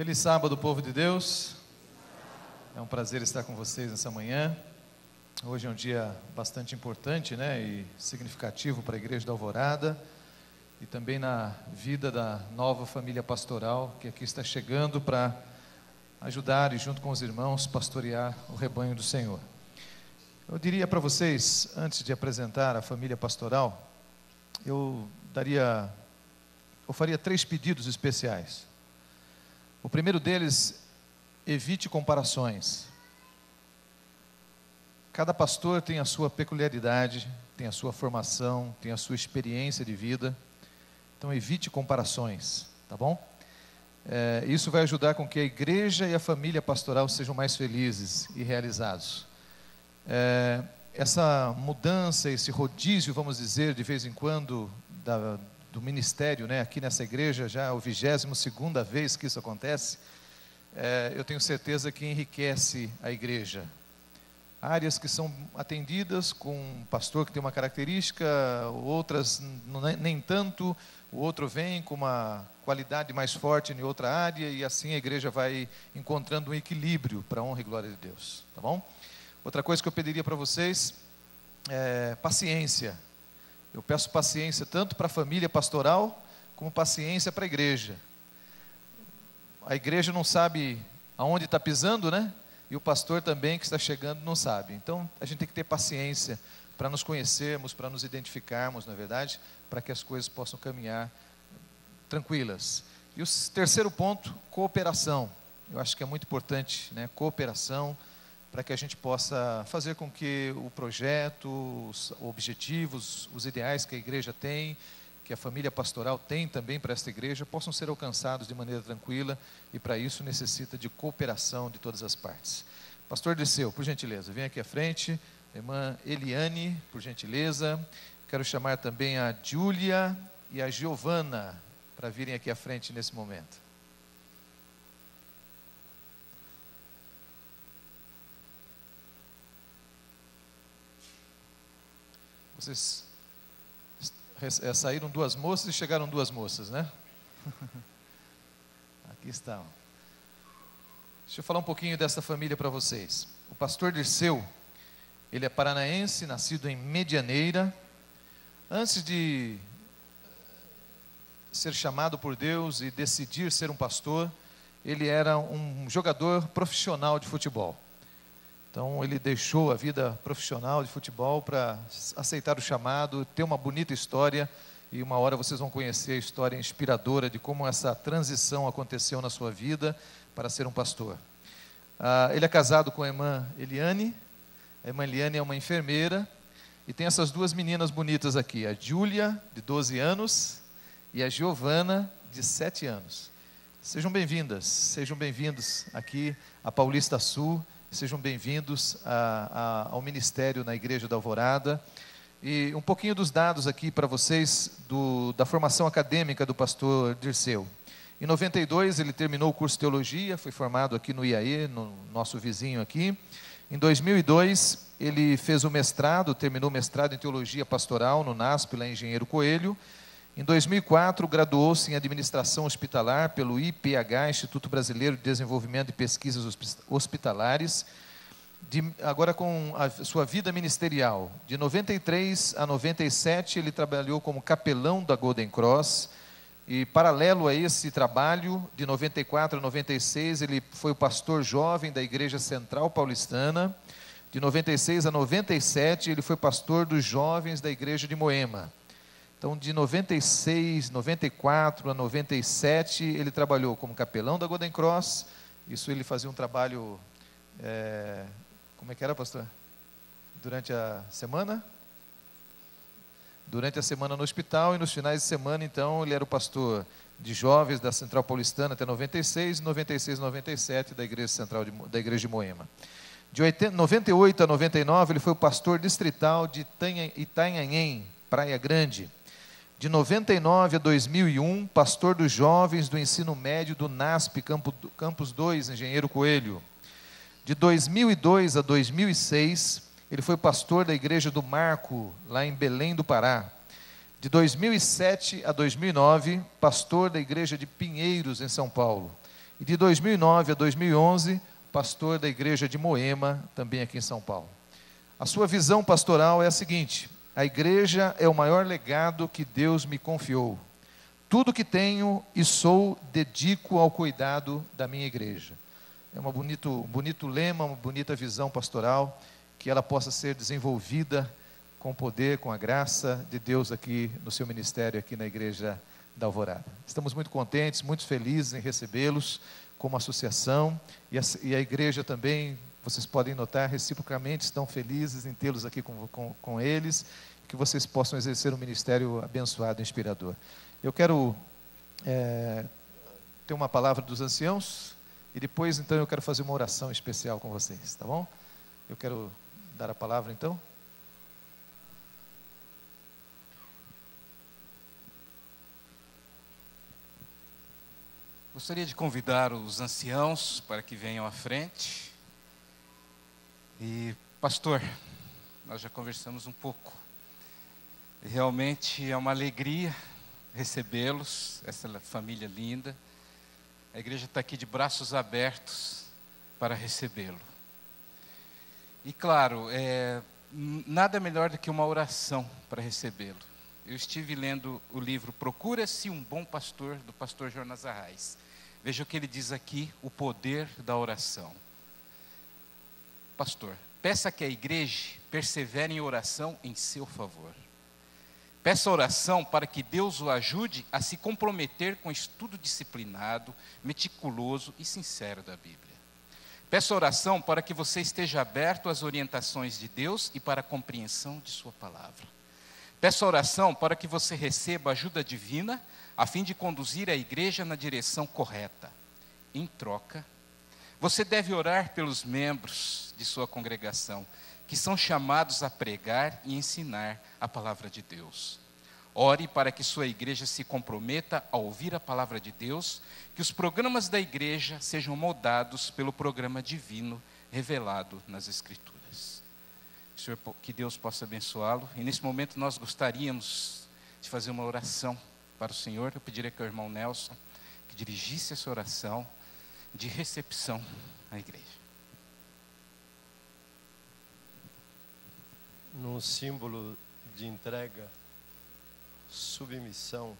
Feliz sábado, povo de Deus. É um prazer estar com vocês nessa manhã. Hoje é um dia bastante importante, e significativo para a Igreja da Alvorada e também na vida da nova família pastoral que aqui está chegando para ajudar e junto com os irmãos pastorear o rebanho do Senhor. Eu diria para vocês, antes de apresentar a família pastoral, eu faria 3 pedidos especiais. O primeiro deles, evite comparações. Cada pastor tem a sua peculiaridade, tem a sua formação, tem a sua experiência de vida. Então evite comparações, tá bom? Isso vai ajudar com que a igreja e a família pastoral sejam mais felizes e realizados. Essa mudança, esse rodízio, vamos dizer, de vez em quando, do ministério, aqui nessa igreja, já é a 22ª vez que isso acontece, eu tenho certeza que enriquece a igreja. Áreas que são atendidas com um pastor que tem uma característica, outras nem tanto, o outro vem com uma qualidade mais forte em outra área, e assim a igreja vai encontrando um equilíbrio para a honra e glória de Deus, tá bom? Outra coisa que eu pediria para vocês é paciência. Eu peço paciência tanto para a família pastoral, como paciência para a igreja. A igreja não sabe aonde está pisando, E o pastor também que está chegando não sabe. Então, a gente tem que ter paciência para nos conhecermos, para nos identificarmos, na verdade, para que as coisas possam caminhar tranquilas. E o terceiro ponto, cooperação. Eu acho que é muito importante, cooperação, para que a gente possa fazer com que o projeto, os objetivos, os ideais que a igreja tem, que a família pastoral tem também para esta igreja, possam ser alcançados de maneira tranquila, e para isso necessita de cooperação de todas as partes. Pastor Dirceu, por gentileza, vem aqui à frente. Irmã Eliane, por gentileza. Quero chamar também a Júlia e a Giovana para virem aqui à frente nesse momento. Vocês saíram 2 moças e chegaram 2 moças, Aqui estão. Deixa eu falar um pouquinho dessa família para vocês. O pastor Dirceu, ele é paranaense, nascido em Medianeira. Antes de ser chamado por Deus e decidir ser um pastor, ele era um jogador profissional de futebol. Então ele deixou a vida profissional de futebol para aceitar o chamado, ter uma bonita história, e uma hora vocês vão conhecer a história inspiradora de como essa transição aconteceu na sua vida para ser um pastor. Ele é casado com a irmã Eliane. A irmã Eliane é uma enfermeira, e tem essas 2 meninas bonitas aqui, a Júlia, de 12 anos, e a Giovana, de 7 anos. Sejam bem-vindos aqui a Paulista Sul. Sejam bem-vindos ao ministério na Igreja da Alvorada. E um pouquinho dos dados aqui para vocês da formação acadêmica do pastor Dirceu. Em 92 ele terminou o curso de teologia, foi formado aqui no IAE, no nosso vizinho aqui. Em 2002 ele fez o mestrado, terminou o mestrado em teologia pastoral no NASP, lá em Engenheiro Coelho. Em 2004 graduou-se em administração hospitalar pelo IPH, Instituto Brasileiro de Desenvolvimento e Pesquisas Hospitalares. Agora com a sua vida ministerial, de 93 a 97 ele trabalhou como capelão da Golden Cross, e paralelo a esse trabalho, de 94 a 96 ele foi o pastor jovem da Igreja Central Paulistana. De 96 a 97 ele foi pastor dos jovens da Igreja de Moema. Então, de 96, 94 a 97, ele trabalhou como capelão da Golden Cross. Isso ele fazia um trabalho, como é que era, pastor? Durante a semana? Durante a semana no hospital, e nos finais de semana, então, ele era o pastor de jovens da Central Paulistana até 96, 96 a 97 da Igreja Central da Igreja de Moema. De 98 a 99, ele foi o pastor distrital de Itanhaém, Praia Grande. De 99 a 2001, pastor dos jovens do ensino médio do NASP, Campus 2, Engenheiro Coelho. De 2002 a 2006, ele foi pastor da Igreja do Marco, lá em Belém do Pará. De 2007 a 2009, pastor da Igreja de Pinheiros, em São Paulo. e de 2009 a 2011, pastor da igreja de Moema, também aqui em São Paulo. A sua visão pastoral é a seguinte: a igreja é o maior legado que Deus me confiou. Tudo que tenho e sou, dedico ao cuidado da minha igreja. É um bonito lema, uma bonita visão pastoral, que ela possa ser desenvolvida com o poder, com a graça de Deus aqui no seu ministério, aqui na Igreja da Alvorada. Estamos muito contentes, muito felizes em recebê-los como associação, e a igreja também, vocês podem notar, reciprocamente estão felizes em tê-los aqui com eles, que vocês possam exercer um ministério abençoado e inspirador. Eu quero ter uma palavra dos anciãos, e depois, então, eu quero fazer uma oração especial com vocês, tá bom? Eu quero dar a palavra, então. Gostaria de convidar os anciãos para que venham à frente. E, pastor, nós já conversamos um pouco. Realmente é uma alegria recebê-los, essa família linda. A igreja está aqui de braços abertos para recebê-lo. E claro, nada melhor do que uma oração para recebê-lo. Eu estive lendo o livro Procura-se um Bom Pastor, do pastor Jonas Arraes. Veja o que ele diz aqui, o poder da oração. Pastor, peça que a igreja persevere em oração em seu favor. Peça oração para que Deus o ajude a se comprometer com o estudo disciplinado, meticuloso e sincero da Bíblia. Peça oração para que você esteja aberto às orientações de Deus e para a compreensão de sua palavra. Peça oração para que você receba ajuda divina, a fim de conduzir a igreja na direção correta. Em troca, você deve orar pelos membros de sua congregação, que são chamados a pregar e ensinar a palavra de Deus. Ore para que sua igreja se comprometa a ouvir a palavra de Deus, que os programas da igreja sejam moldados pelo programa divino revelado nas Escrituras. Senhor, que Deus possa abençoá-lo. E nesse momento nós gostaríamos de fazer uma oração para o Senhor. Eu pediria que o irmão Nelson que dirigisse essa oração de recepção à igreja. Num símbolo de entrega, submissão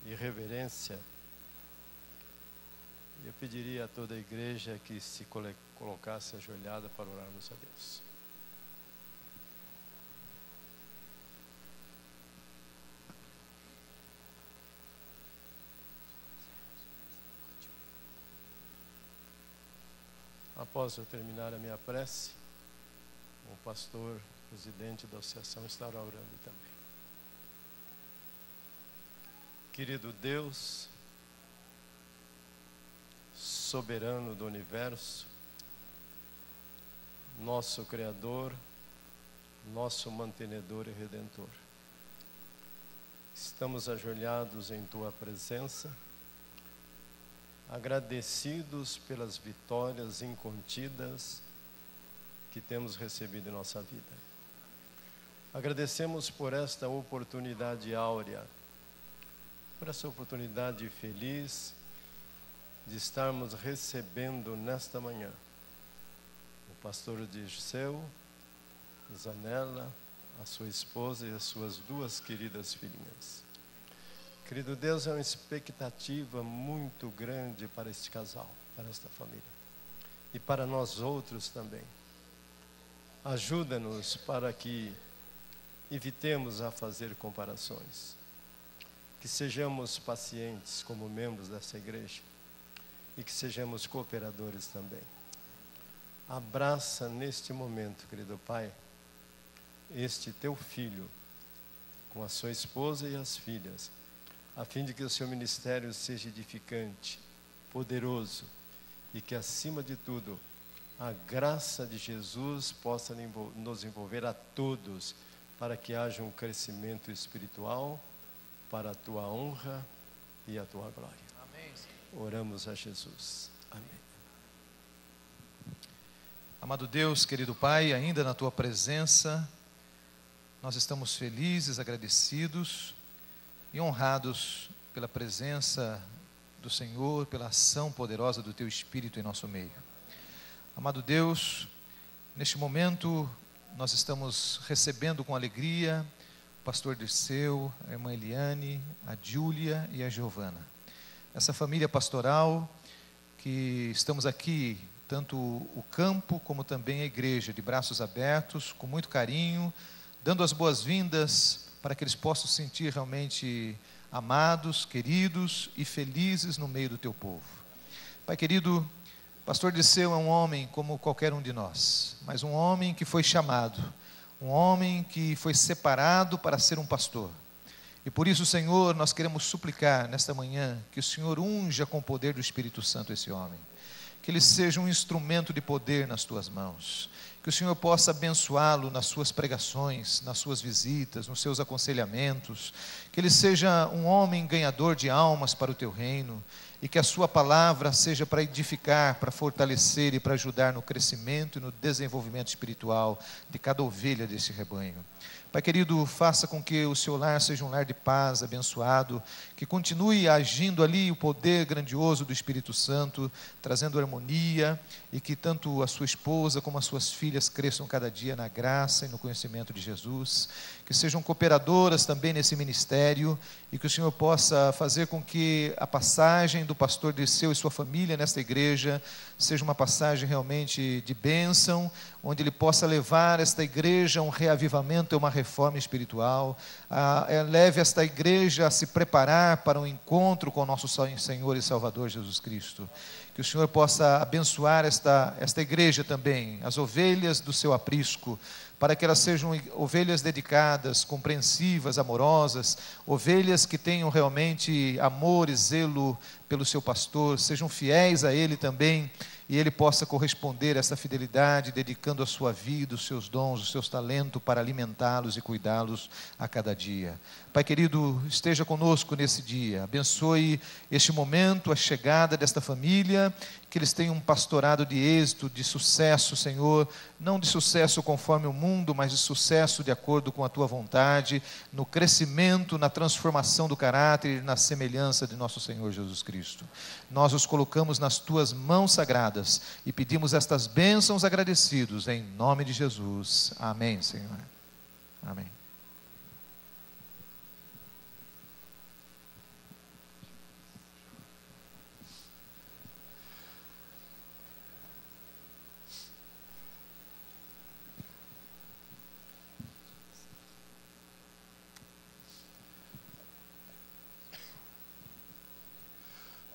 e reverência, eu pediria a toda a igreja que se colocasse ajoelhada para orarmos a Deus. Após eu terminar a minha prece, o pastor, presidente da associação, estará orando também. Querido Deus, soberano do universo, nosso Criador, nosso mantenedor e redentor, estamos ajoelhados em Tua presença, agradecidos pelas vitórias incontidas que temos recebido em nossa vida. Agradecemos por esta oportunidade áurea, por essa oportunidade feliz de estarmos recebendo nesta manhã o pastor Dirceu, Zanella, a sua esposa e as suas duas queridas filhinhas. Querido Deus, é uma expectativa muito grande para este casal, para esta família e para nós outros também. Ajuda-nos para que evitemos a fazer comparações, que sejamos pacientes como membros dessa igreja e que sejamos cooperadores também. Abraça neste momento, querido Pai, este teu filho com a sua esposa e as filhas, a fim de que o seu ministério seja edificante, poderoso e que, acima de tudo, a graça de Jesus possa nos envolver a todos para que haja um crescimento espiritual para a tua honra e a tua glória. Amém. Oramos a Jesus. Amém. Amado Deus, querido Pai, ainda na tua presença, nós estamos felizes, agradecidos e honrados pela presença do Senhor, pela ação poderosa do Teu Espírito em nosso meio. Amado Deus, neste momento nós estamos recebendo com alegria o pastor Dirceu, a irmã Eliane, a Júlia e a Giovana. Essa família pastoral que estamos aqui, tanto o campo como também a igreja, de braços abertos, com muito carinho, dando as boas-vindas para que eles possam se sentir realmente amados, queridos e felizes no meio do Teu povo. Pai querido, pastor Dirceu é um homem como qualquer um de nós, mas um homem que foi chamado, um homem que foi separado para ser um pastor. E por isso, Senhor, nós queremos suplicar nesta manhã que o Senhor unja com o poder do Espírito Santo esse homem. Que ele seja um instrumento de poder nas tuas mãos, que o Senhor possa abençoá-lo nas suas pregações, nas suas visitas, nos seus aconselhamentos, que ele seja um homem ganhador de almas para o teu reino, e que a sua palavra seja para edificar, para fortalecer e para ajudar no crescimento e no desenvolvimento espiritual de cada ovelha desse rebanho. Pai querido, faça com que o seu lar seja um lar de paz, abençoado, que continue agindo ali o poder grandioso do Espírito Santo, trazendo harmonia, e que tanto a sua esposa como as suas filhas cresçam cada dia na graça e no conhecimento de Jesus, que sejam cooperadoras também nesse ministério, e que o Senhor possa fazer com que a passagem do pastor Dirceu e sua família nesta igreja seja uma passagem realmente de bênção, onde ele possa levar esta igreja a um reavivamento, a uma reforma espiritual, leve esta igreja a se preparar para um encontro com o nosso Senhor e Salvador Jesus Cristo. Que o Senhor possa abençoar esta igreja também, as ovelhas do seu aprisco, para que elas sejam ovelhas dedicadas, compreensivas, amorosas, ovelhas que tenham realmente amor e zelo pelo seu pastor, sejam fiéis a ele também, e ele possa corresponder a essa fidelidade, dedicando a sua vida, os seus dons, os seus talentos para alimentá-los e cuidá-los a cada dia. Pai querido, esteja conosco nesse dia, abençoe este momento, a chegada desta família, que eles tenham um pastorado de êxito, de sucesso, Senhor, não de sucesso conforme o mundo, mas de sucesso de acordo com a Tua vontade, no crescimento, na transformação do caráter e na semelhança de nosso Senhor Jesus Cristo. Nós os colocamos nas Tuas mãos sagradas e pedimos estas bênçãos agradecidos, em nome de Jesus. Amém, Senhor. Amém.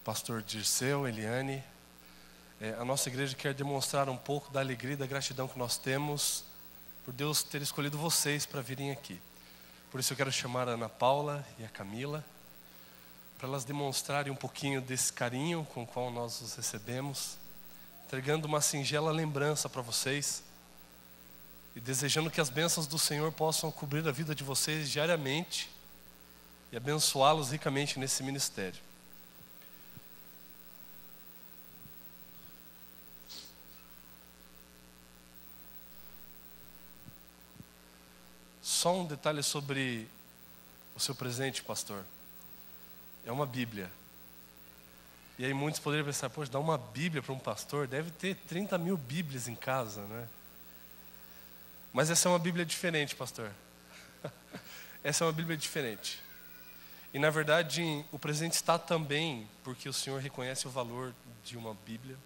Pastor Dirceu, Eliane, a nossa igreja quer demonstrar um pouco da alegria e da gratidão que nós temos por Deus ter escolhido vocês para virem aqui. Por isso eu quero chamar a Ana Paula e a Camila, para elas demonstrarem um pouquinho desse carinho com o qual nós os recebemos, entregando uma singela lembrança para vocês, e desejando que as bênçãos do Senhor possam cobrir a vida de vocês diariamente, e abençoá-los ricamente nesse ministério. Só um detalhe sobre o seu presente, pastor. É uma Bíblia. E aí muitos poderiam pensar, poxa, dar uma Bíblia para um pastor, deve ter 30 mil Bíblias em casa, né? Mas essa é uma Bíblia diferente, pastor. Essa é uma Bíblia diferente. E na verdade, o presente está também porque o Senhor reconhece o valor de uma Bíblia.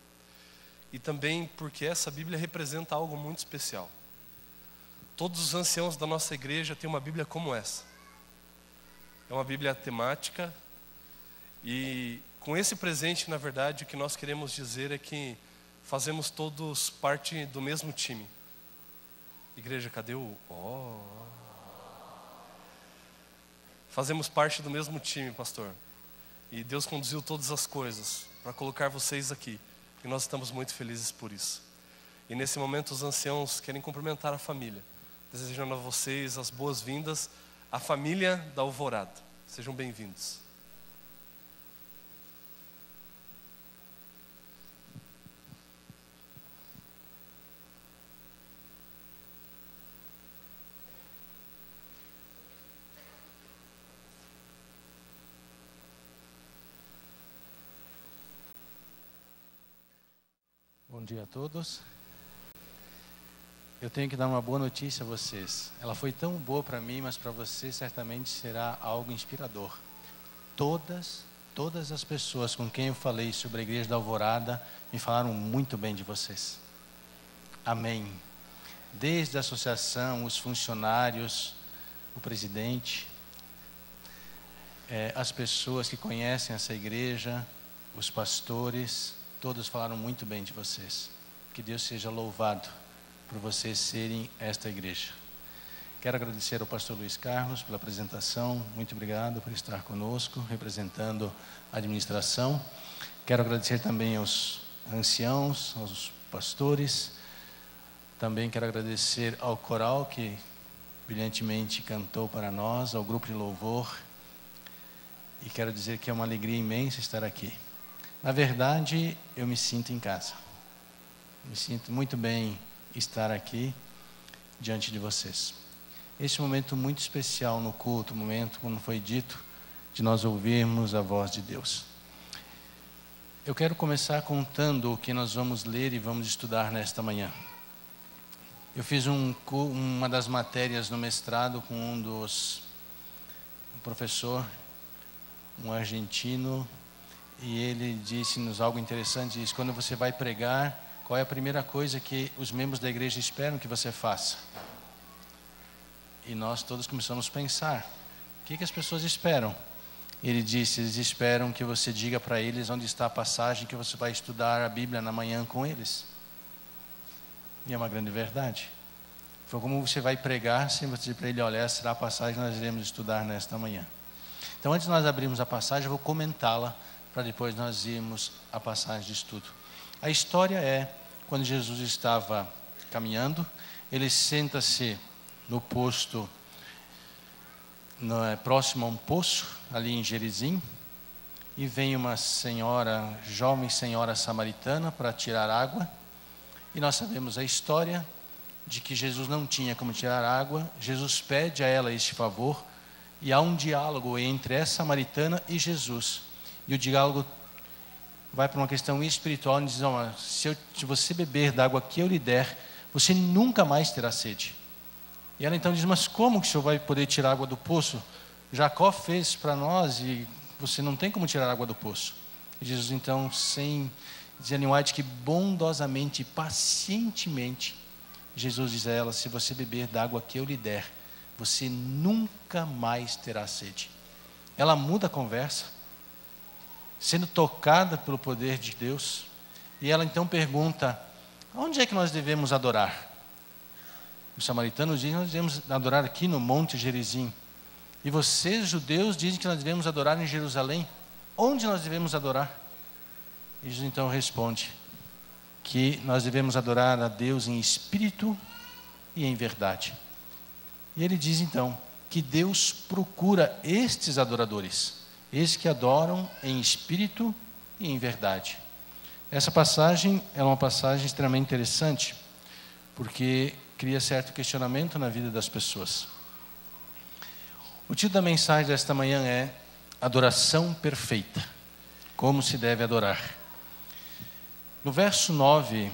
E também porque essa Bíblia representa algo muito especial. Todos os anciãos da nossa igreja têm uma Bíblia como essa. É uma Bíblia temática. E com esse presente, na verdade, o que nós queremos dizer é que fazemos todos parte do mesmo time. Igreja, cadê o... Fazemos parte do mesmo time, pastor. E Deus conduziu todas as coisas para colocar vocês aqui. E nós estamos muito felizes por isso. E nesse momento os anciãos querem cumprimentar a família, desejando a vocês as boas-vindas à família da Alvorada. Sejam bem-vindos. dia a todos. Eu tenho que dar uma boa notícia a vocês. Ela foi tão boa para mim, mas para vocês certamente será algo inspirador. Todas as pessoas com quem eu falei sobre a Igreja da Alvorada me falaram muito bem de vocês. Amém. Desde a associação, os funcionários, o presidente, as pessoas que conhecem essa igreja, os pastores, todos falaram muito bem de vocês. Que Deus seja louvado por vocês serem esta igreja. Quero agradecer ao pastor Luiz Carlos pela apresentação. Muito obrigado por estar conosco, representando a administração. Quero agradecer também aos anciãos, aos pastores. Também quero agradecer ao coral que brilhantemente cantou para nós, ao grupo de louvor. E quero dizer que é uma alegria imensa estar aqui. Na verdade, eu me sinto em casa. Me sinto muito bem estar aqui diante de vocês. Este momento muito especial no culto, momento, como foi dito, de nós ouvirmos a voz de Deus. Eu quero começar contando o que nós vamos ler e vamos estudar nesta manhã. Eu fiz uma das matérias no mestrado com um professor, um argentino, e ele disse-nos algo interessante, disse: quando você vai pregar, qual é a primeira coisa que os membros da igreja esperam que você faça? E nós todos começamos a pensar, o que as pessoas esperam? Ele disse, eles esperam que você diga para eles onde está a passagem que você vai estudar a Bíblia na manhã com eles. E é uma grande verdade. Foi como você vai pregar, sem você dizer para ele: olha, essa será a passagem que nós iremos estudar nesta manhã. Então, antes de nós abrirmos a passagem, eu vou comentá-la, para depois nós irmos à passagem de estudo. A história é, quando Jesus estava caminhando, ele senta-se no posto, próximo a um poço, ali em Gerizim, e vem uma jovem senhora samaritana para tirar água, e nós sabemos a história de que Jesus não tinha como tirar água. Jesus pede a ela este favor, e há um diálogo entre essa samaritana e Jesus, e o diálogo vai para uma questão espiritual, e diz: se você beber da água que eu lhe der, você nunca mais terá sede. E ela então diz: mas como que o senhor vai poder tirar água do poço? Jacó fez para nós e você não tem como tirar água do poço. E Jesus então, sem desanimar, de que bondosamente e pacientemente, Jesus diz a ela: se você beber da água que eu lhe der, você nunca mais terá sede. Ela muda a conversa, sendo tocada pelo poder de Deus, e ela então pergunta: onde é que nós devemos adorar? Os samaritanos dizem: nós devemos adorar aqui no Monte Gerizim. E vocês, judeus, dizem que nós devemos adorar em Jerusalém. Onde nós devemos adorar? E Jesus então responde que nós devemos adorar a Deus em espírito e em verdade. E ele diz então que Deus procura estes adoradores, esses que adoram em espírito e em verdade. Essa passagem é uma passagem extremamente interessante, porque cria certo questionamento na vida das pessoas. O título da mensagem desta manhã é Adoração Perfeita. Como se deve adorar? No verso 9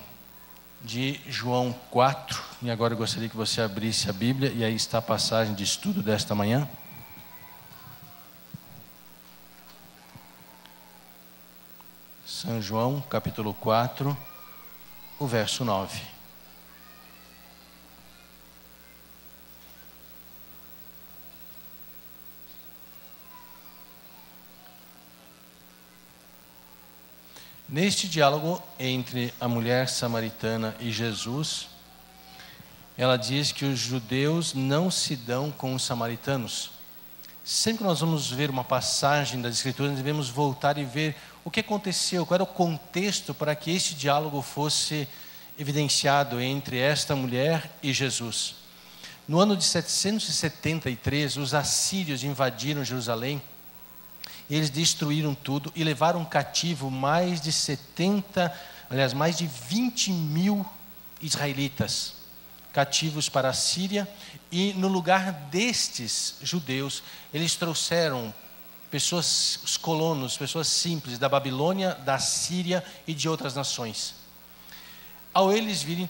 de João 4, e agora eu gostaria que você abrisse a Bíblia, e aí está a passagem de estudo desta manhã. São João, capítulo 4, o verso 9. Neste diálogo entre a mulher samaritana e Jesus, ela diz que os judeus não se dão com os samaritanos. Sempre que nós vamos ver uma passagem das Escrituras, devemos voltar e ver o que aconteceu, qual era o contexto para que este diálogo fosse evidenciado entre esta mulher e Jesus. No ano de 773, os assírios invadiram Jerusalém. Eles destruíram tudo e levaram cativo mais de 20 mil israelitas cativos para a Síria. E no lugar destes judeus, eles trouxeram pessoas, os colonos, pessoas simples da Babilônia, da Síria e de outras nações. Ao eles virem,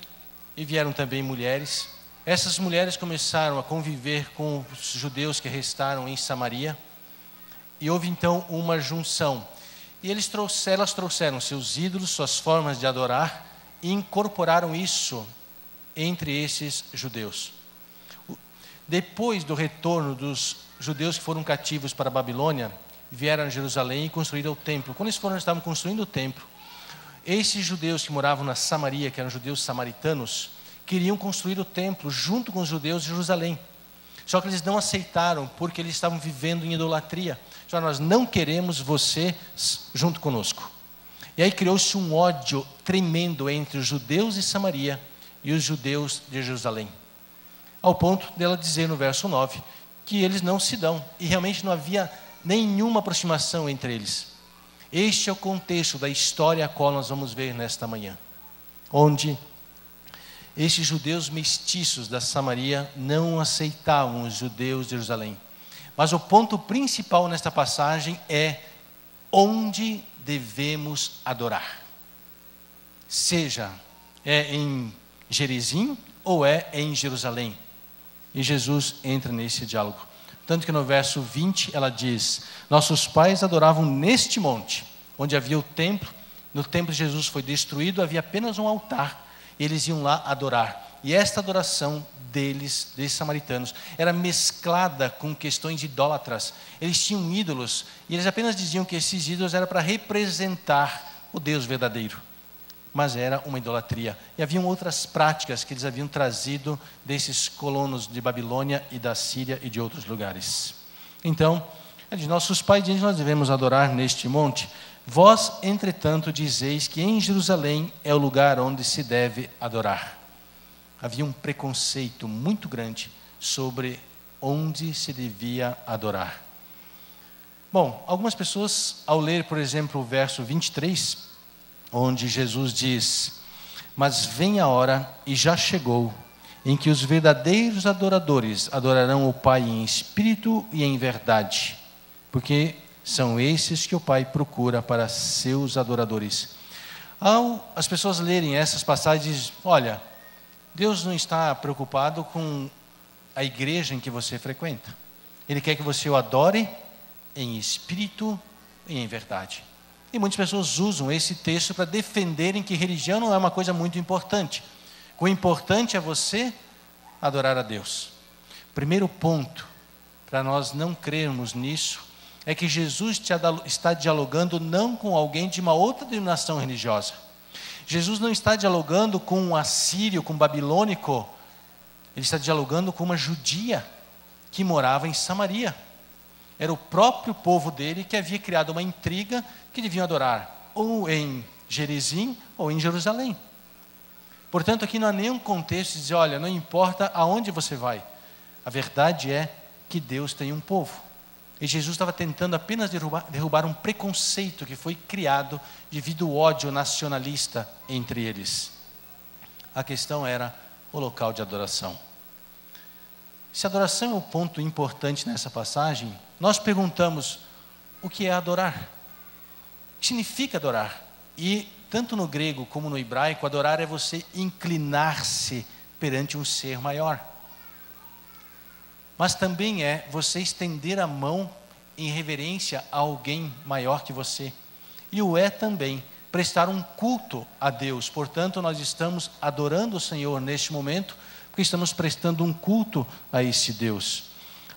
e vieram também mulheres, essas mulheres começaram a conviver com os judeus que restaram em Samaria, e houve então uma junção. E elas trouxeram seus ídolos, suas formas de adorar, e incorporaram isso entre esses judeus. Depois do retorno dos judeus que foram cativos para a Babilônia, vieram a Jerusalém e construíram o templo. Quando eles estavam construindo o templo, esses judeus que moravam na Samaria, que eram judeus samaritanos, queriam construir o templo junto com os judeus de Jerusalém. Só que eles não aceitaram, porque eles estavam vivendo em idolatria. Só nós não queremos você junto conosco. E aí criou-se um ódio tremendo entre os judeus de Samaria e os judeus de Jerusalém. Ao ponto dela dizer no verso 9, que eles não se dão. E realmente não havia nenhuma aproximação entre eles. Este é o contexto da história a qual nós vamos ver nesta manhã. Onde estes judeus mestiços da Samaria não aceitavam os judeus de Jerusalém. Mas o ponto principal nesta passagem é onde devemos adorar. Seja em Gerizim ou em Jerusalém. E Jesus entra nesse diálogo. Tanto que no verso 20 ela diz: nossos pais adoravam neste monte, onde havia o templo. No templo de Jesus foi destruído, havia apenas um altar. Eles iam lá adorar. E esta adoração desses samaritanos, era mesclada com questões idólatras. Eles tinham ídolos, e eles apenas diziam que esses ídolos eram para representar o Deus verdadeiro. Mas era uma idolatria. E haviam outras práticas que eles haviam trazido desses colonos de Babilônia e da Síria e de outros lugares. Então, de nossos pais dizem: nós devemos adorar neste monte. Vós, entretanto, dizeis que em Jerusalém é o lugar onde se deve adorar. Havia um preconceito muito grande sobre onde se devia adorar. Bom, algumas pessoas, ao ler, por exemplo, o verso 23... onde Jesus diz: mas vem a hora, e já chegou, em que os verdadeiros adoradores adorarão o Pai em espírito e em verdade, porque são esses que o Pai procura para seus adoradores. Ao as pessoas lerem essas passagens, olha, Deus não está preocupado com a igreja em que você frequenta. Ele quer que você o adore em espírito e em verdade. E muitas pessoas usam esse texto para defenderem que religião não é uma coisa muito importante. O importante é você adorar a Deus. Primeiro ponto, para nós não crermos nisso, é que Jesus está dialogando não com alguém de uma outra denominação religiosa. Jesus não está dialogando com um assírio, com um babilônico. Ele está dialogando com uma judia que morava em Samaria. Era o próprio povo dele que havia criado uma intriga que deviam adorar ou em Gerizim ou em Jerusalém. Portanto, aqui não há nenhum contexto de dizer: olha, não importa aonde você vai. A verdade é que Deus tem um povo. E Jesus estava tentando apenas derrubar um preconceito que foi criado devido ao ódio nacionalista entre eles. A questão era o local de adoração. Se adoração é o ponto importante nessa passagem, nós perguntamos: o que é adorar? O que significa adorar? E tanto no grego como no hebraico, adorar é você inclinar-se perante um ser maior. Mas também é você estender a mão em reverência a alguém maior que você. E o é também prestar um culto a Deus. Portanto, nós estamos adorando o Senhor neste momento, porque estamos prestando um culto a esse Deus.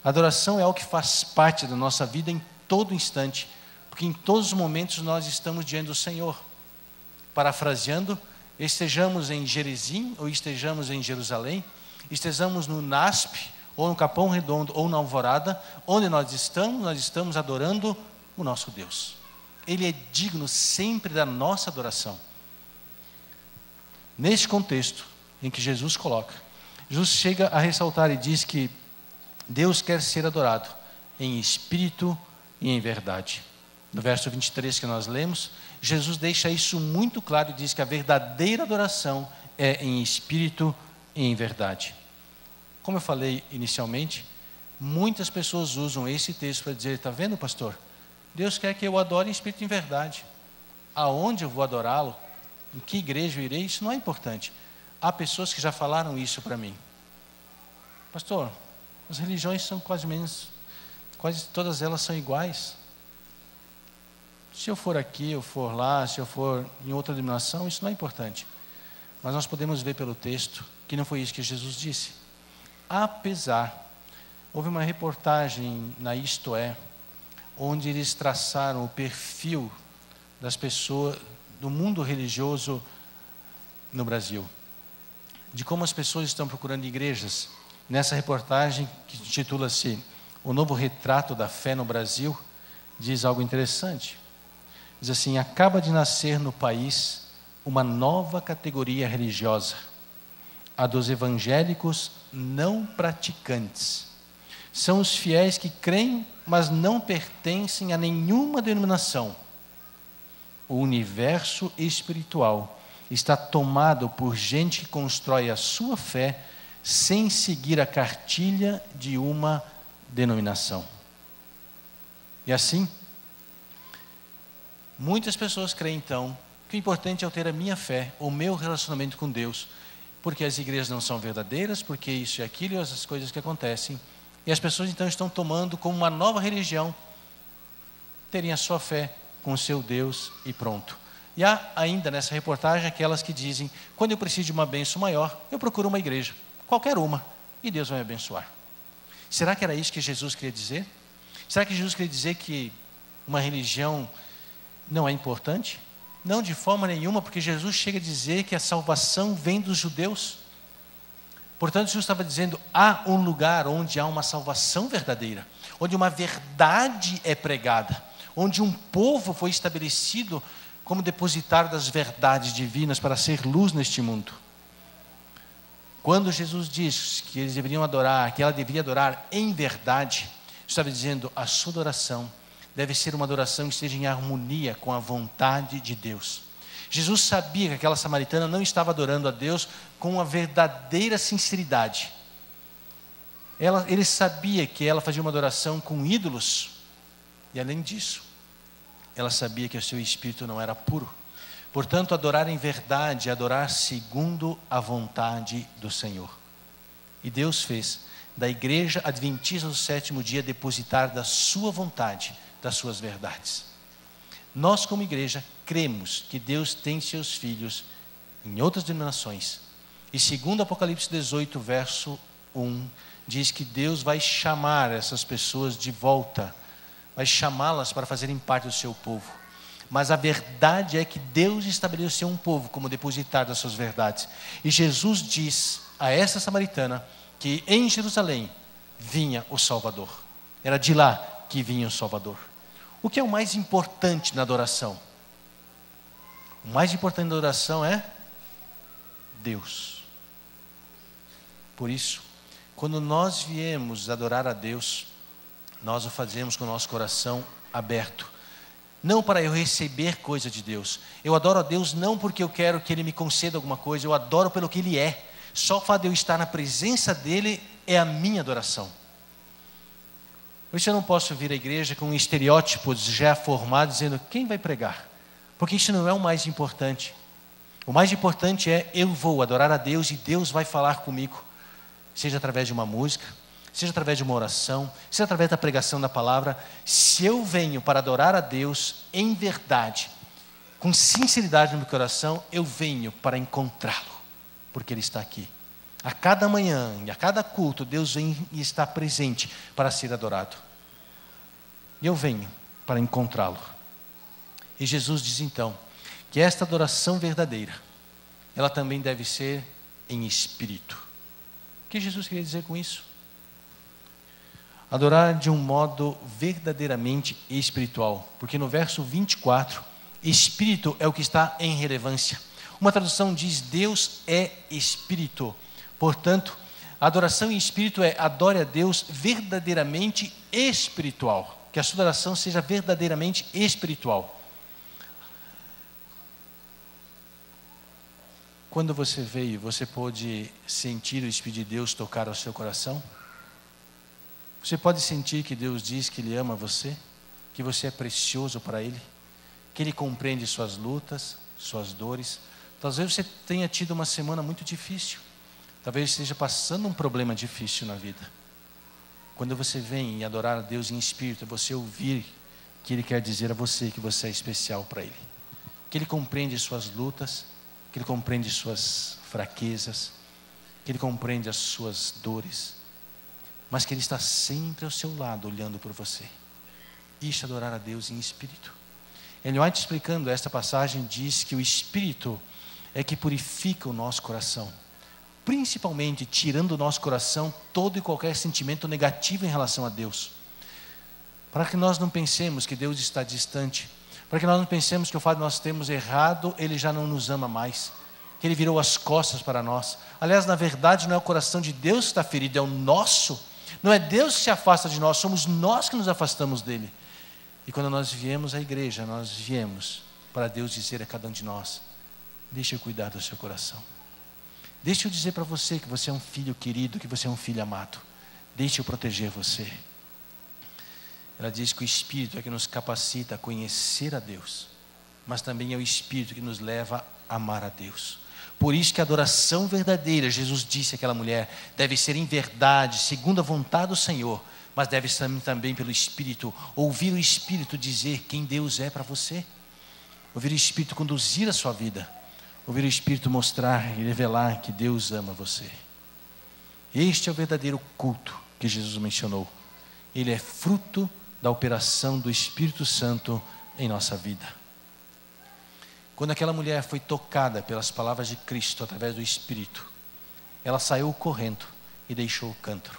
A adoração é algo que faz parte da nossa vida em todo instante, porque em todos os momentos nós estamos diante do Senhor. Parafraseando, estejamos em Gerizim ou estejamos em Jerusalém, estejamos no NASP, ou no Capão Redondo, ou na Alvorada, onde nós estamos adorando o nosso Deus. Ele é digno sempre da nossa adoração. Neste contexto em que Jesus coloca, Jesus chega a ressaltar e diz que Deus quer ser adorado em espírito e em verdade. No verso 23 que nós lemos, Jesus deixa isso muito claro e diz que a verdadeira adoração é em espírito e em verdade. Como eu falei inicialmente, muitas pessoas usam esse texto para dizer: está vendo, pastor? Deus quer que eu adore em espírito e em verdade. Aonde eu vou adorá-lo? em que igreja eu irei, isso não é importante. Há pessoas que já falaram isso para mim. Pastor, as religiões são quase todas elas são iguais. Se eu for aqui, eu for lá, se eu for em outra denominação, isso não é importante. Mas nós podemos ver pelo texto que não foi isso que Jesus disse. Houve uma reportagem na Isto É, onde eles traçaram o perfil das pessoas do mundo religioso no Brasil, de como as pessoas estão procurando igrejas. Nessa reportagem, que titula-se O Novo Retrato da Fé no Brasil, diz algo interessante. Diz assim: acaba de nascer no país uma nova categoria religiosa, a dos evangélicos não praticantes. São os fiéis que creem, mas não pertencem a nenhuma denominação. O universo espiritual está tomado por gente que constrói a sua fé sem seguir a cartilha de uma denominação. E assim, muitas pessoas creem então que o importante é eu ter a minha fé, o meu relacionamento com Deus, porque as igrejas não são verdadeiras, porque isso e aquilo e essas coisas que acontecem. E as pessoas então estão tomando como uma nova religião terem a sua fé com o seu Deus e pronto. E há ainda nessa reportagem aquelas que dizem: quando eu preciso de uma bênção maior, eu procuro uma igreja, qualquer uma, e Deus vai me abençoar. Será que era isso que Jesus queria dizer? Será que Jesus queria dizer que uma religião não é importante? Não, de forma nenhuma, porque Jesus chega a dizer que a salvação vem dos judeus. Portanto, Jesus estava dizendo: há um lugar onde há uma salvação verdadeira, onde uma verdade é pregada, onde um povo foi estabelecido como depositário das verdades divinas para ser luz neste mundo. Quando Jesus diz que eles deveriam adorar, que ela deveria adorar em verdade, estava dizendo: a sua adoração deve ser uma adoração que esteja em harmonia com a vontade de Deus. Jesus sabia que aquela samaritana não estava adorando a Deus com uma verdadeira sinceridade. Ele sabia que ela fazia uma adoração com ídolos, e além disso, ela sabia que o seu espírito não era puro. Portanto, adorar em verdade é adorar segundo a vontade do Senhor. E Deus fez da igreja adventista do sétimo dia depositar da sua vontade, das suas verdades. Nós, como igreja, cremos que Deus tem seus filhos em outras denominações. E segundo Apocalipse 18, verso 1, diz que Deus vai chamar essas pessoas de volta, vai chamá-las para fazerem parte do seu povo. Mas a verdade é que Deus estabeleceu um povo como depositário das suas verdades. E Jesus diz a essa samaritana que em Jerusalém vinha o Salvador. Era de lá que vinha o Salvador. O que é o mais importante na adoração? O mais importante na adoração é Deus. Por isso, quando nós viemos adorar a Deus, nós o fazemos com o nosso coração aberto. Não para eu receber coisa de Deus. Eu adoro a Deus não porque eu quero que Ele me conceda alguma coisa, eu adoro pelo que Ele é. Só o fato de eu estar na presença dEle é a minha adoração. Por isso eu não posso vir à igreja com um estereótipo já formado, dizendo quem vai pregar. Porque isso não é o mais importante. O mais importante é eu vou adorar a Deus e Deus vai falar comigo. Seja através de uma música, seja através de uma oração, seja através da pregação da palavra. Se eu venho para adorar a Deus em verdade, com sinceridade no meu coração, eu venho para encontrá-lo, porque Ele está aqui. A cada manhã e a cada culto, Deus vem e está presente para ser adorado. E eu venho para encontrá-lo. E Jesus diz então, que esta adoração verdadeira, ela também deve ser em espírito. O que Jesus queria dizer com isso? Adorar de um modo verdadeiramente espiritual. Porque no verso 24, espírito é o que está em relevância. Uma tradução diz, Deus é espírito. Portanto, a adoração em espírito é adore a Deus verdadeiramente espiritual. Que a sua adoração seja verdadeiramente espiritual. Quando você veio, você pôde sentir o Espírito de Deus tocar ao seu coração? Você pode sentir que Deus diz que Ele ama você, que você é precioso para Ele, que Ele compreende suas lutas, suas dores, Talvez você tenha tido uma semana muito difícil. Talvez esteja passando um problema difícil na vida. Quando você vem e adorar a Deus em espírito, é você ouvir que Ele quer dizer a você que você é especial para Ele. Que Ele compreende suas lutas, que Ele compreende suas fraquezas, que Ele compreende as suas dores, mas que Ele está sempre ao seu lado, olhando por você. Isso é adorar a Deus em espírito. Ellen White, explicando esta passagem, diz que o espírito é que purifica o nosso coração, principalmente tirando do nosso coração todo e qualquer sentimento negativo em relação a Deus, para que nós não pensemos que Deus está distante, para que nós não pensemos que o fato de nós termos errado, Ele já não nos ama mais, que Ele virou as costas para nós. Aliás, na verdade, não é o coração de Deus que está ferido, é o nosso. Não é Deus que se afasta de nós, somos nós que nos afastamos dEle. E quando nós viemos à igreja, nós viemos para Deus dizer a cada um de nós: deixa eu cuidar do seu coração. Deixa eu dizer para você que você é um filho querido, que você é um filho amado. Deixa eu proteger você. Ela diz que o Espírito é que nos capacita a conhecer a Deus, mas também é o Espírito que nos leva a amar a Deus. Por isso que a adoração verdadeira, Jesus disse àquela mulher, deve ser em verdade, segundo a vontade do Senhor, mas deve ser também pelo Espírito, ouvir o Espírito dizer quem Deus é para você, ouvir o Espírito conduzir a sua vida, ouvir o Espírito mostrar e revelar que Deus ama você. Este é o verdadeiro culto que Jesus mencionou. Ele é fruto da operação do Espírito Santo em nossa vida. Quando aquela mulher foi tocada pelas palavras de Cristo através do Espírito, ela saiu correndo e deixou o cântaro.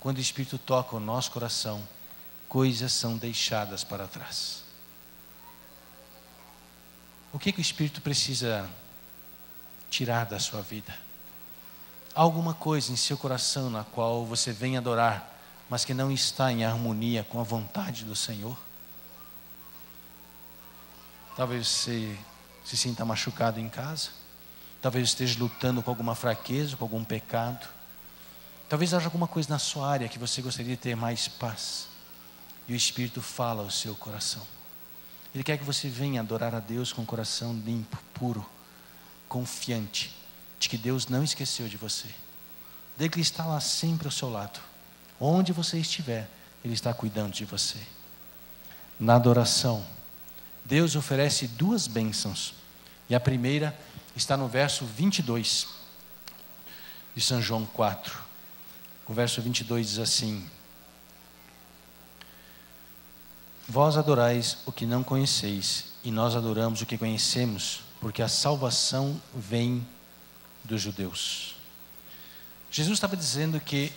Quando o Espírito toca o nosso coração, coisas são deixadas para trás. O que o Espírito precisa tirar da sua vida? Há alguma coisa em seu coração na qual você vem adorar, mas que não está em harmonia com a vontade do Senhor? Talvez você se sinta machucado em casa. Talvez esteja lutando com alguma fraqueza, com algum pecado. Talvez haja alguma coisa na sua área que você gostaria de ter mais paz. E o Espírito fala ao seu coração. Ele quer que você venha adorar a Deus com o coração limpo, puro, confiante de que Deus não esqueceu de você. De que Ele está lá sempre ao seu lado. Onde você estiver, Ele está cuidando de você. Na adoração, Deus oferece duas bênçãos. E a primeira está no verso 22 de São João 4. O verso 22 diz assim: vós adorais o que não conheceis, e nós adoramos o que conhecemos, porque a salvação vem dos judeus. Jesus estava dizendo que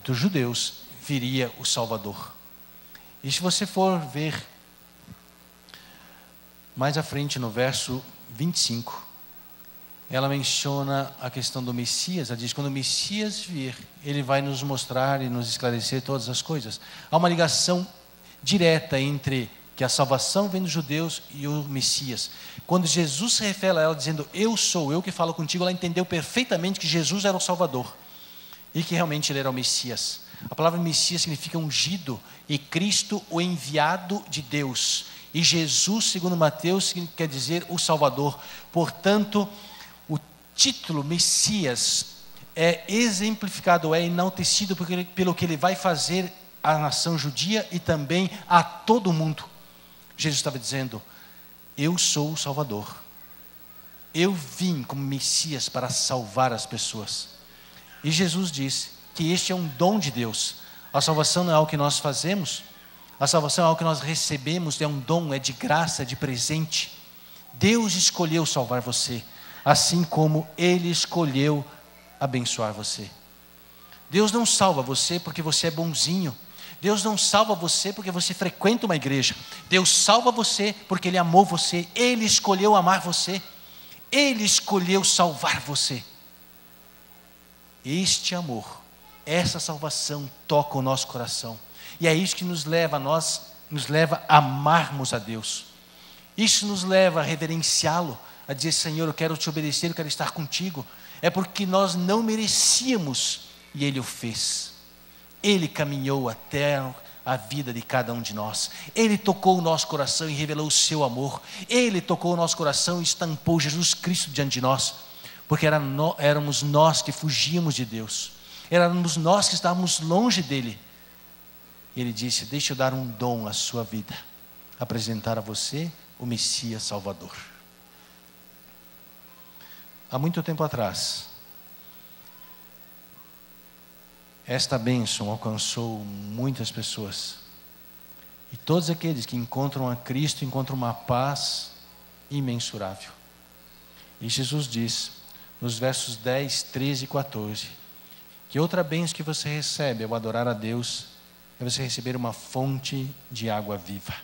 dos judeus viria o Salvador. E se você for ver mais à frente no verso 25, ela menciona a questão do Messias. Ela diz: quando o Messias vir, Ele vai nos mostrar e nos esclarecer todas as coisas. Há uma ligação direta entre que a salvação vem dos judeus e o Messias. Quando Jesus se revela a ela dizendo: eu sou eu que falo contigo, ela entendeu perfeitamente que Jesus era o Salvador e que realmente Ele era o Messias. A palavra Messias significa ungido, e Cristo o enviado de Deus. E Jesus, segundo Mateus, quer dizer o Salvador. Portanto, o título Messias é exemplificado, é enaltecido pelo que Ele vai fazer à nação judia e também a todo mundo. Jesus estava dizendo: eu sou o Salvador. Eu vim como Messias para salvar as pessoas. E Jesus disse que este é um dom de Deus. A salvação não é algo que nós fazemos. A salvação é algo que nós recebemos, é um dom, é de graça, é de presente. Deus escolheu salvar você, assim como Ele escolheu abençoar você. Deus não salva você porque você é bonzinho. Deus não salva você porque você frequenta uma igreja. Deus salva você porque Ele amou você. Ele escolheu amar você. Ele escolheu salvar você. Este amor, essa salvação toca o nosso coração. E é isso que nos leva a amarmos a Deus. Isso nos leva a reverenciá-lo, a dizer: Senhor, eu quero te obedecer, eu quero estar contigo. É porque nós não merecíamos e Ele o fez. Ele caminhou até a vida de cada um de nós. Ele tocou o nosso coração e revelou o seu amor. Ele tocou o nosso coração e estampou Jesus Cristo diante de nós, porque éramos nós que fugíamos de Deus, éramos nós que estávamos longe dele. Ele disse: deixa eu dar um dom à sua vida, apresentar a você o Messias Salvador. Há muito tempo atrás, esta bênção alcançou muitas pessoas. E todos aqueles que encontram a Cristo encontram uma paz imensurável. E Jesus diz, nos versos 10, 13 e 14, que outra bênção que você recebe ao adorar a Deus é você receber uma fonte de água viva.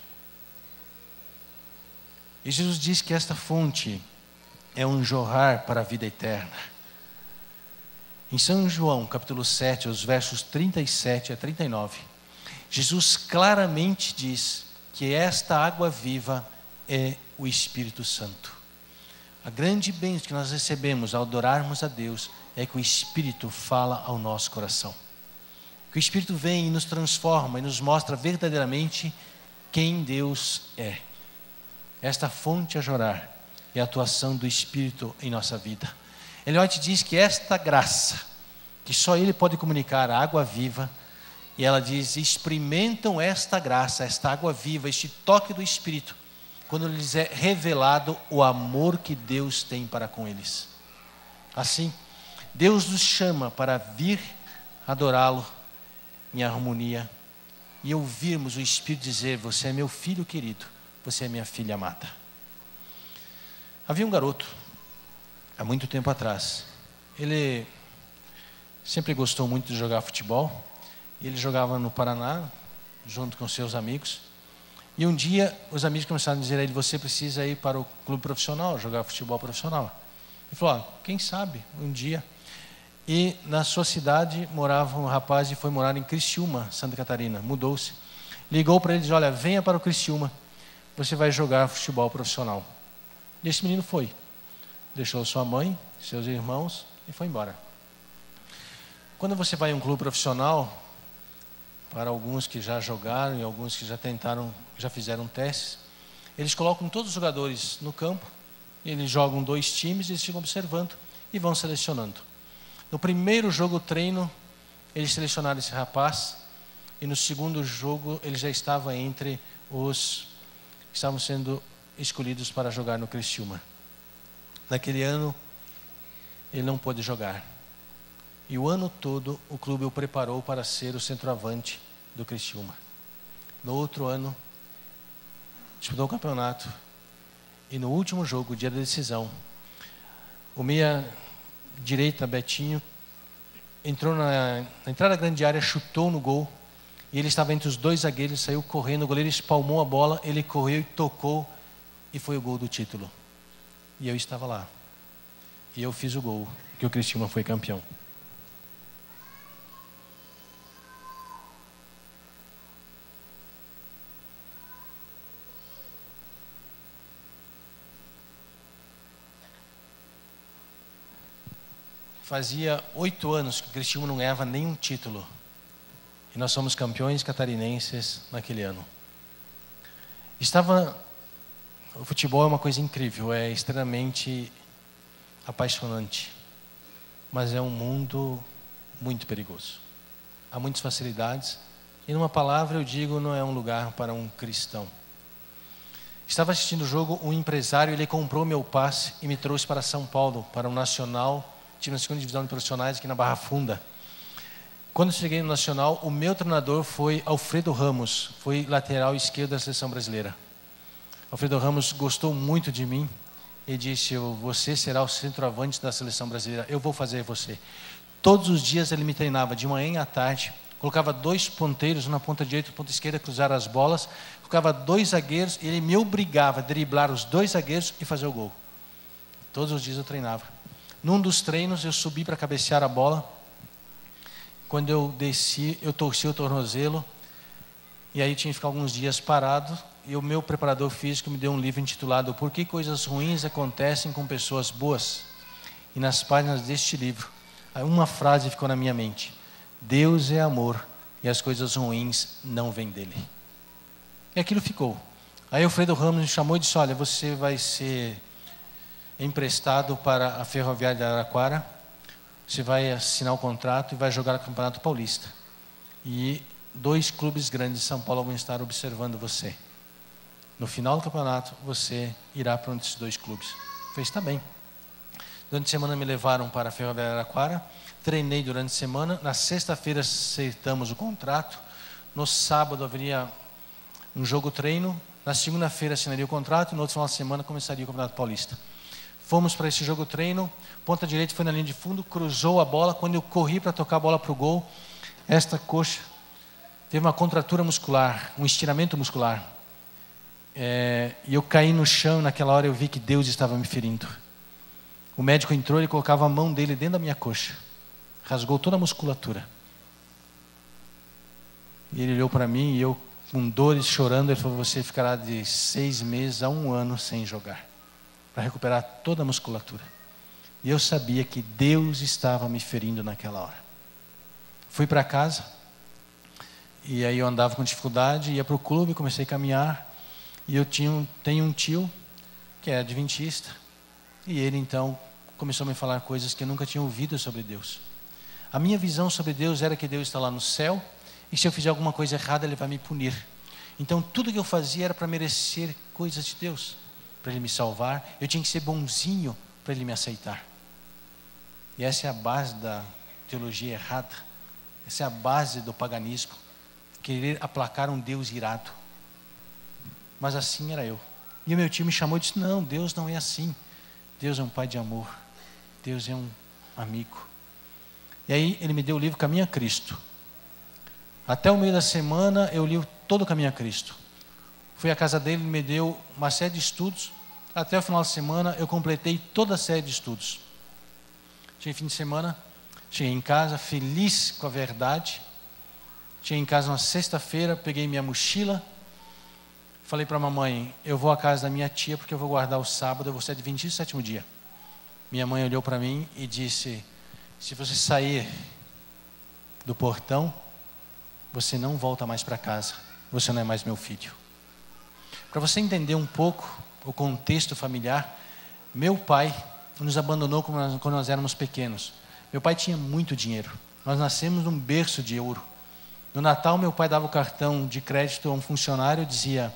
E Jesus diz que esta fonte é um jorrar para a vida eterna. Em São João, capítulo 7, os versos 37 a 39, Jesus claramente diz que esta água viva é o Espírito Santo. A grande bênção que nós recebemos ao adorarmos a Deus é que o Espírito fala ao nosso coração. Que o Espírito vem e nos transforma e nos mostra verdadeiramente quem Deus é. Esta fonte a jorrar é a atuação do Espírito em nossa vida. Ellen White diz que esta graça, que só Ele pode comunicar, a água viva, e ela diz: experimentam esta graça, esta água viva, este toque do Espírito, quando lhes é revelado o amor que Deus tem para com eles. Assim, Deus nos chama para vir adorá-lo em harmonia e ouvirmos o Espírito dizer: você é meu filho querido, você é minha filha amada. Havia um garoto, há muito tempo atrás, ele sempre gostou muito de jogar futebol. Ele jogava no Paraná, junto com seus amigos. E um dia, os amigos começaram a dizer a ele: você precisa ir para o clube profissional, jogar futebol profissional. Ele falou: quem sabe, um dia. E na sua cidade morava um rapaz e foi morar em Criciúma, Santa Catarina. Mudou-se. Ligou para ele e disse: olha, venha para o Criciúma, você vai jogar futebol profissional. E esse menino foi. Deixou sua mãe, seus irmãos e foi embora. Quando você vai em um clube profissional, para alguns que já jogaram e alguns que já tentaram, já fizeram testes, eles colocam todos os jogadores no campo, eles jogam 2 times, eles ficam observando e vão selecionando. No primeiro jogo treino, eles selecionaram esse rapaz, e no segundo jogo ele já estava entre os que estavam sendo escolhidos para jogar no Criciúma. Naquele ano, ele não pôde jogar. E o ano todo, o clube o preparou para ser o centroavante do Criciúma. No outro ano, disputou o campeonato. E no último jogo, o dia da decisão, o meia direita, Betinho, entrou na entrada da grande área, chutou no gol. E ele estava entre os 2 zagueiros, saiu correndo, o goleiro espalmou a bola, ele correu e tocou, e foi o gol do título. E eu estava lá. E eu fiz o gol, que o Criciúma foi campeão. Fazia 8 anos que o Criciúma não ganhava nenhum título. E nós somos campeões catarinenses naquele ano. O futebol é uma coisa incrível, é extremamente apaixonante. Mas é um mundo muito perigoso. Há muitas facilidades. E numa palavra eu digo, não é um lugar para um cristão. Estava assistindo o jogo, um empresário, ele comprou meu passe e me trouxe para São Paulo, para o Nacional. Tive na 2ª divisão de profissionais aqui na Barra Funda. Quando cheguei no Nacional, o meu treinador foi Alfredo Ramos, foi lateral esquerdo da seleção brasileira. Alfredo Ramos gostou muito de mim e disse: você será o centroavante da seleção brasileira, eu vou fazer você. Todos os dias ele me treinava, de manhã e à tarde, colocava 2 ponteiros, na ponta direita e na ponta esquerda, cruzar as bolas, colocava 2 zagueiros e ele me obrigava a driblar os 2 zagueiros e fazer o gol. Todos os dias eu treinava. Num dos treinos eu subi para cabecear a bola. Quando eu desci, eu torci o tornozelo. E aí tinha que ficar alguns dias parado. E o meu preparador físico me deu um livro intitulado Por que coisas ruins acontecem com pessoas boas? E nas páginas deste livro, uma frase ficou na minha mente: Deus é amor e as coisas ruins não vêm dele. E aquilo ficou. Aí o Fredo Ramos me chamou e disse: olha, você vai ser emprestado para a Ferroviária de Araraquara, você vai assinar o contrato e vai jogar o Campeonato Paulista. E 2 clubes grandes de São Paulo vão estar observando você. No final do campeonato, você irá para um desses 2 clubes. Eu falei: está bem. Durante a semana me levaram para a Ferroviária de Araraquara, treinei durante a semana, na sexta-feira acertamos o contrato, no sábado haveria um jogo-treino, na segunda-feira assinaria o contrato, no outro final de semana começaria o Campeonato Paulista. Fomos para esse jogo-treino, ponta direita foi na linha de fundo, cruzou a bola, quando eu corri para tocar a bola para o gol, esta coxa teve uma contratura muscular, um estiramento muscular. E eu caí no chão, e naquela hora eu vi que Deus estava me ferindo. O médico entrou e colocava a mão dele dentro da minha coxa. Rasgou toda a musculatura. E ele olhou para mim e eu, com dores, chorando, ele falou: você ficará de 6 meses a 1 ano sem jogar, para recuperar toda a musculatura. E eu sabia que Deus estava me ferindo naquela hora. Fui para casa, e aí eu andava com dificuldade, ia para o clube, comecei a caminhar, e eu tenho um tio, que é adventista, e ele então começou a me falar coisas que eu nunca tinha ouvido sobre Deus. A minha visão sobre Deus era que Deus está lá no céu, e se eu fizer alguma coisa errada, Ele vai me punir. Então tudo que eu fazia era para merecer coisas de Deus, para Ele me salvar. Eu tinha que ser bonzinho para Ele me aceitar. E essa é a base da teologia errada. Essa é a base do paganismo. Querer aplacar um Deus irado. Mas assim era eu. E o meu tio me chamou e disse: não, Deus não é assim. Deus é um pai de amor. Deus é um amigo. E aí ele me deu o livro Caminho a Cristo. Até o meio da semana eu li todo o Caminho a Cristo. Fui à casa dele, ele me deu uma série de estudos. Até o final da semana eu completei toda a série de estudos. Cheguei fim de semana, cheguei em casa feliz com a verdade. Cheguei em casa na sexta-feira, peguei minha mochila. Falei para a mamãe: eu vou à casa da minha tia porque eu vou guardar o sábado, eu vou ser adventista o 7º dia. Minha mãe olhou para mim e disse: se você sair do portão, você não volta mais para casa, você não é mais meu filho. Para você entender um pouco o contexto familiar, meu pai nos abandonou quando nós éramos pequenos. Meu pai tinha muito dinheiro, nós nascemos num berço de ouro. No Natal, meu pai dava o cartão de crédito a um funcionário e dizia: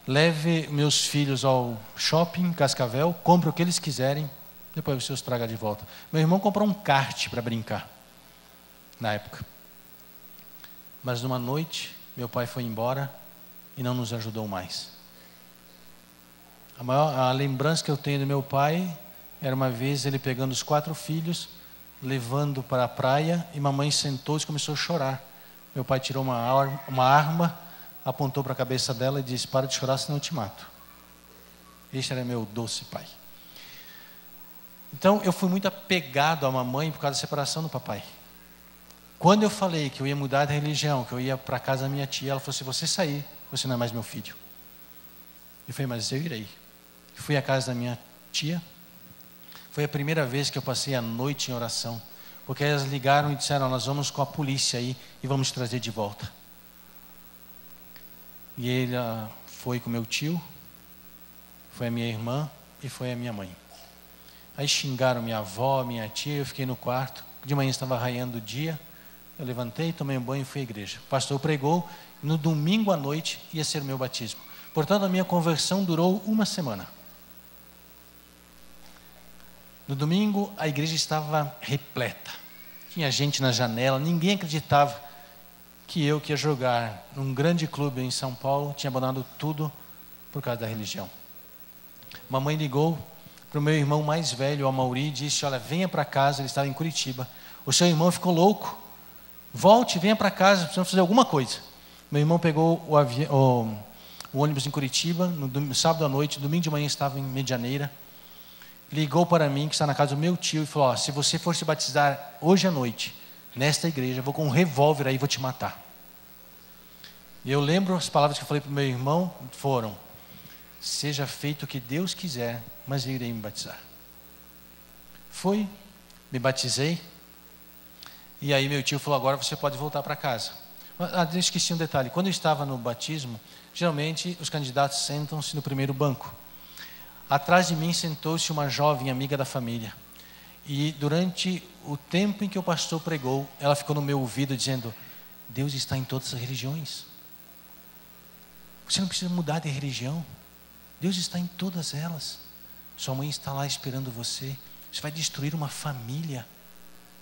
leve meus filhos ao shopping, Cascavel, compre o que eles quiserem, depois você os traga de volta. Meu irmão comprou um kart para brincar, na época. Mas numa noite, meu pai foi embora e não nos ajudou mais. A lembrança que eu tenho do meu pai era uma vez ele pegando os 4 filhos, levando para a praia, e mamãe sentou-se e começou a chorar. Meu pai tirou uma arma, apontou para a cabeça dela e disse: para de chorar, senão eu te mato. Este era meu doce pai. Então eu fui muito apegado à mamãe por causa da separação do papai. Quando eu falei que eu ia mudar de religião, que eu ia para a casa da minha tia, ela falou: se você sair, você não é mais meu filho. Eu falei: mas eu irei. Fui à casa da minha tia. Foi a primeira vez que eu passei a noite em oração, porque elas ligaram e disseram: nós vamos com a polícia aí e vamos te trazer de volta. E ele foi com meu tio, foi a minha irmã e foi a minha mãe. Aí xingaram minha avó, minha tia, eu fiquei no quarto. De manhã estava raiando o dia. Eu levantei, tomei um banho e fui à igreja. O pastor pregou, e no domingo à noite ia ser o meu batismo. Portanto, a minha conversão durou 1 semana. No domingo, a igreja estava repleta. Tinha gente na janela, ninguém acreditava que eu, que ia jogar num grande clube em São Paulo, tinha abandonado tudo por causa da religião. Mamãe ligou para o meu irmão mais velho, o Amauri, e disse: olha, venha para casa. Ele estava em Curitiba. O seu irmão ficou louco. Volte, venha para casa, precisamos fazer alguma coisa. Meu irmão pegou o ônibus em Curitiba, no sábado à noite, domingo de manhã estava em Medianeira. Ligou para mim, que está na casa do meu tio, e falou: se você for se batizar hoje à noite, nesta igreja, eu vou com um revólver aí e vou te matar. E eu lembro as palavras que eu falei para o meu irmão, foram: seja feito o que Deus quiser, mas eu irei me batizar. Fui, me batizei, e aí meu tio falou: agora você pode voltar para casa. Eu esqueci um detalhe. Quando eu estava no batismo, geralmente os candidatos sentam-se no primeiro banco. Atrás de mim sentou-se uma jovem amiga da família. E durante o tempo em que o pastor pregou, ela ficou no meu ouvido dizendo: Deus está em todas as religiões. Você não precisa mudar de religião. Deus está em todas elas. Sua mãe está lá esperando você. Você vai destruir uma família.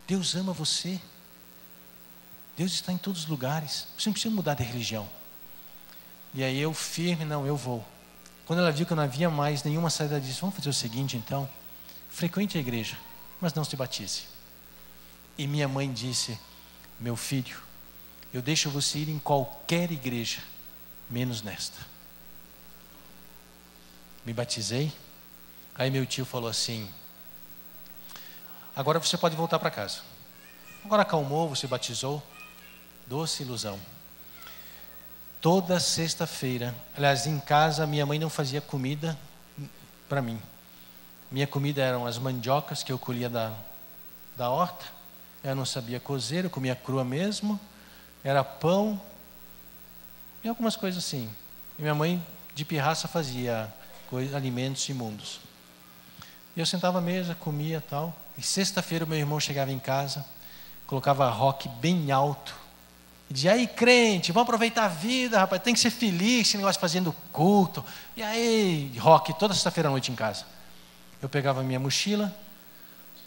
Deus ama você. Deus está em todos os lugares. Você não precisa mudar de religião. E aí eu firme, não, eu vou. Quando ela viu que eu não havia mais nenhuma saída, ela disse: vamos fazer o seguinte então, frequente a igreja, mas não se batize. E minha mãe disse: meu filho, eu deixo você ir em qualquer igreja, menos nesta. Me batizei. Aí meu tio falou assim: agora você pode voltar para casa. Agora acalmou, você batizou. Doce ilusão. Toda sexta-feira, aliás, em casa, minha mãe não fazia comida para mim. Minha comida eram as mandiocas que eu colhia da horta. Eu não sabia cozer, eu comia crua mesmo. Era pão e algumas coisas assim. E minha mãe, de pirraça, fazia alimentos imundos. E eu sentava à mesa, comia e tal. E sexta-feira, meu irmão chegava em casa, colocava rock bem alto. E dizia: aí, crente, vamos aproveitar a vida, rapaz, tem que ser feliz, esse negócio fazendo culto. E aí, rock, toda sexta-feira à noite em casa. Eu pegava a minha mochila,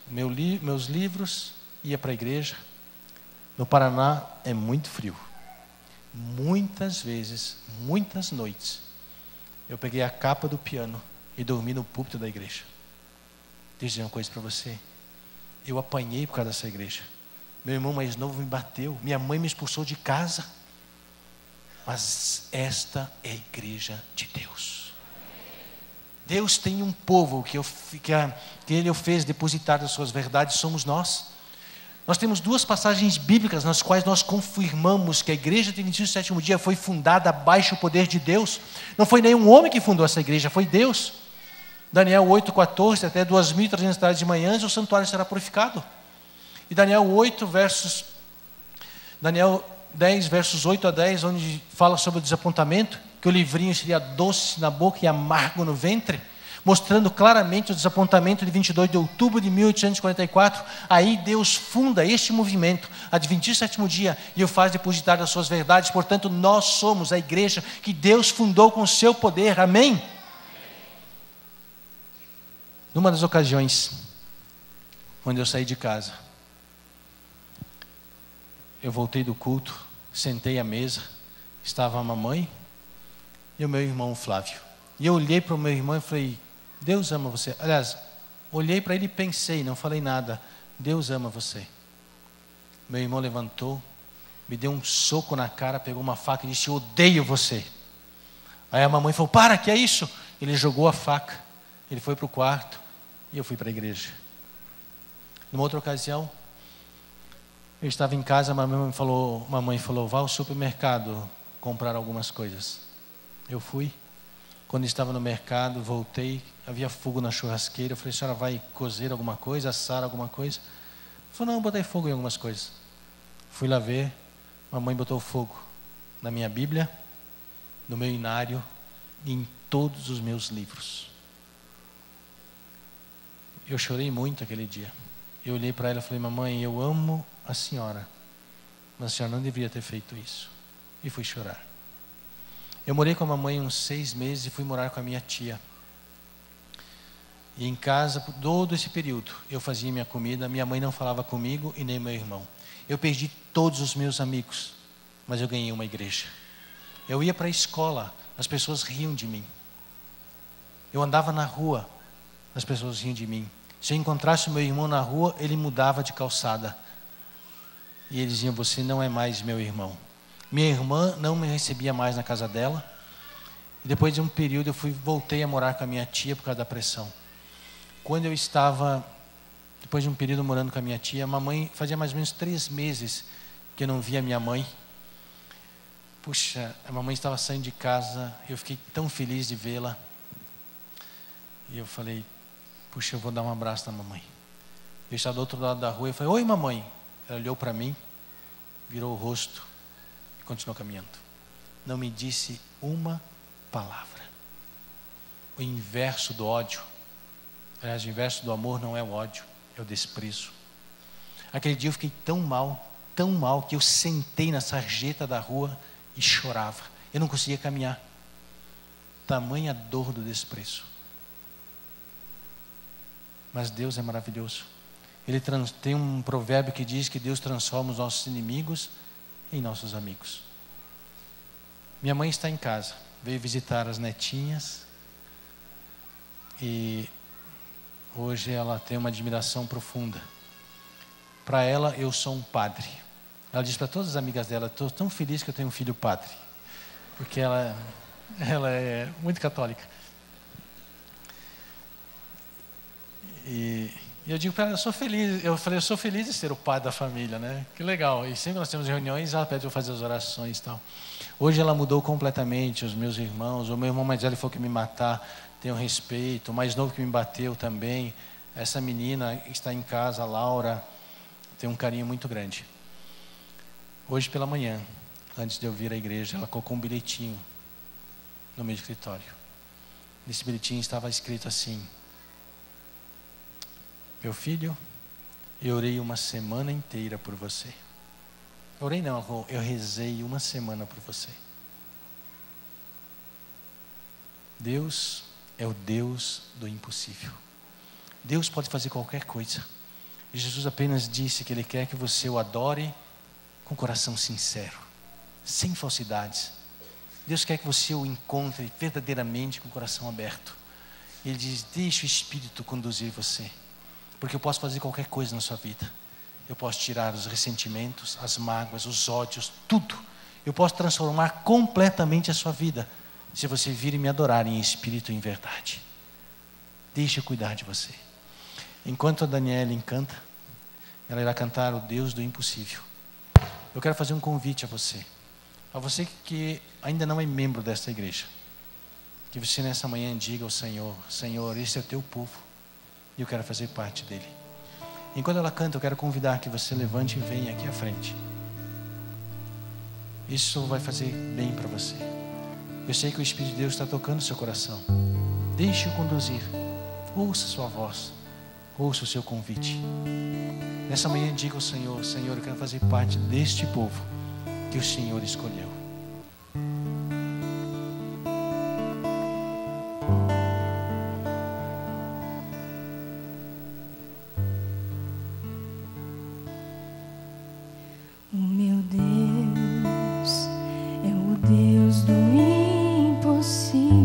meus livros, ia para a igreja. No Paraná é muito frio. Muitas vezes, muitas noites, eu peguei a capa do piano e dormi no púlpito da igreja. Deixa eu dizer uma coisa para você. Eu apanhei por causa dessa igreja. Meu irmão mais novo me bateu. Minha mãe me expulsou de casa. Mas esta é a igreja de Deus. Deus tem um povo que Ele fez depositar as suas verdades, somos nós. Nós temos duas passagens bíblicas nas quais nós confirmamos que a igreja do 27º dia foi fundada abaixo do poder de Deus. Não foi nenhum homem que fundou essa igreja, foi Deus. Daniel 8,14, até 2.300 tardes de manhã, o santuário será purificado. E Daniel 10, versos 8 a 10, onde fala sobre o desapontamento, que o livrinho seria doce na boca e amargo no ventre, mostrando claramente o desapontamento de 22 de outubro de 1844. Aí Deus funda este movimento, Adventista Sétimo Dia, e o faz depositar as suas verdades. Portanto, nós somos a igreja que Deus fundou com o seu poder. Amém? Numa das ocasiões, quando eu saí de casa, eu voltei do culto, sentei à mesa, estava a mamãe e o meu irmão Flávio. E eu olhei para o meu irmão e falei: Deus ama você. Aliás, olhei para ele e pensei, não falei nada. Deus ama você. Meu irmão levantou, me deu um soco na cara, pegou uma faca e disse: eu odeio você. Aí a mamãe falou: para, que é isso? Ele jogou a faca, ele foi para o quarto e eu fui para a igreja. Numa outra ocasião, eu estava em casa, mamãe falou: vá ao supermercado comprar algumas coisas. Eu fui. Quando estava no mercado, voltei, havia fogo na churrasqueira. Eu falei: a senhora vai cozer alguma coisa, assar alguma coisa? Ela falou: não, botei fogo em algumas coisas. Fui lá ver, mamãe botou fogo na minha Bíblia, no meu inário e em todos os meus livros. Eu chorei muito aquele dia. Eu olhei para ela e falei: mamãe, eu amo a senhora, mas a senhora não deveria ter feito isso. E fui chorar. Eu morei com a mamãe uns 6 meses e fui morar com a minha tia. E em casa, todo esse período, eu fazia minha comida, minha mãe não falava comigo e nem meu irmão. Eu perdi todos os meus amigos, mas eu ganhei uma igreja. Eu ia para a escola, as pessoas riam de mim. Eu andava na rua, as pessoas riam de mim. Se eu encontrasse o meu irmão na rua, ele mudava de calçada. E eles diziam: você não é mais meu irmão. Minha irmã não me recebia mais na casa dela. E depois de um período, voltei a morar com a minha tia por causa da pressão. Quando eu estava, depois de um período morando com a minha tia, a mamãe, fazia mais ou menos 3 meses que eu não via minha mãe. Puxa, a mamãe estava saindo de casa, eu fiquei tão feliz de vê-la. E eu falei: puxa, eu vou dar um abraço na mamãe. Eu estava do outro lado da rua e falei: oi, mamãe. Ela olhou para mim, virou o rosto, continuou caminhando. Não me disse uma palavra. O inverso do ódio, aliás, o inverso do amor não é o ódio, é o desprezo. Aquele dia eu fiquei tão mal, que eu sentei na sarjeta da rua e chorava. Eu não conseguia caminhar. Tamanha dor do desprezo. Mas Deus é maravilhoso. Tem um provérbio que diz que Deus transforma os nossos inimigos em nossos amigos. Minha mãe está em casa, veio visitar as netinhas e hoje ela tem uma admiração profunda. Para ela, eu sou um padre. Ela diz para todas as amigas dela: estou tão feliz que eu tenho um filho padre, porque ela é muito católica. E eu digo para ela: eu sou feliz. Eu falei: eu sou feliz de ser o pai da família, né? Que legal. E sempre nós temos reuniões, ela pede para eu fazer as orações e tal. Hoje ela mudou completamente. Os meus irmãos, o meu irmão mais velho falou que me matar, tenho respeito. O mais novo que me bateu também. Essa menina que está em casa, a Laura, tem um carinho muito grande. Hoje pela manhã, antes de eu vir à igreja, ela colocou um bilhetinho no meu escritório. Nesse bilhetinho estava escrito assim: meu filho, eu orei uma semana inteira por você. Orei não, eu rezei uma semana por você. Deus é o Deus do impossível. Deus pode fazer qualquer coisa. E Jesus apenas disse que Ele quer que você o adore com coração sincero, sem falsidades. Deus quer que você o encontre verdadeiramente com o coração aberto. Ele diz: deixe o Espírito conduzir você, porque eu posso fazer qualquer coisa na sua vida. Eu posso tirar os ressentimentos, as mágoas, os ódios, tudo. Eu posso transformar completamente a sua vida, se você vir e me adorar em espírito e em verdade. Deixe eu cuidar de você. Enquanto a Daniela canta, ela irá cantar o Deus do impossível. Eu quero fazer um convite a você que ainda não é membro desta igreja, que você nessa manhã diga ao Senhor: Senhor, esse é o teu povo, e eu quero fazer parte dele. Enquanto ela canta, eu quero convidar que você levante e venha aqui à frente. Isso vai fazer bem para você. Eu sei que o Espírito de Deus está tocando o seu coração. Deixe-o conduzir. Ouça a sua voz. Ouça o seu convite. Nessa manhã diga ao Senhor: Senhor, eu quero fazer parte deste povo que o Senhor escolheu. O meu Deus é o Deus do impossível.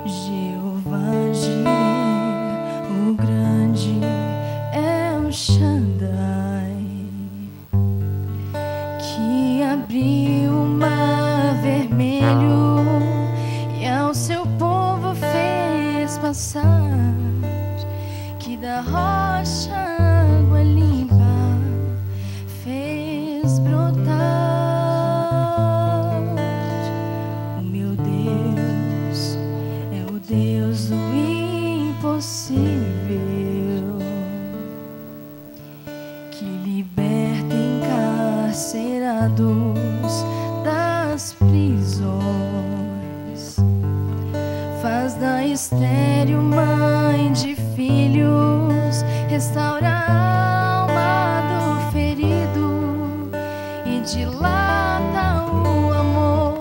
Jeová Jireh, o grande El Shaddai, que abriu o mar vermelho e ao seu povo fez passar, que da rocha água limpa fez brotar. O meu Deus é o Deus do impossível, que liberta encarcerados das prisões, faz da estéril mãe de filhos, restaura a alma do ferido e dilata o amor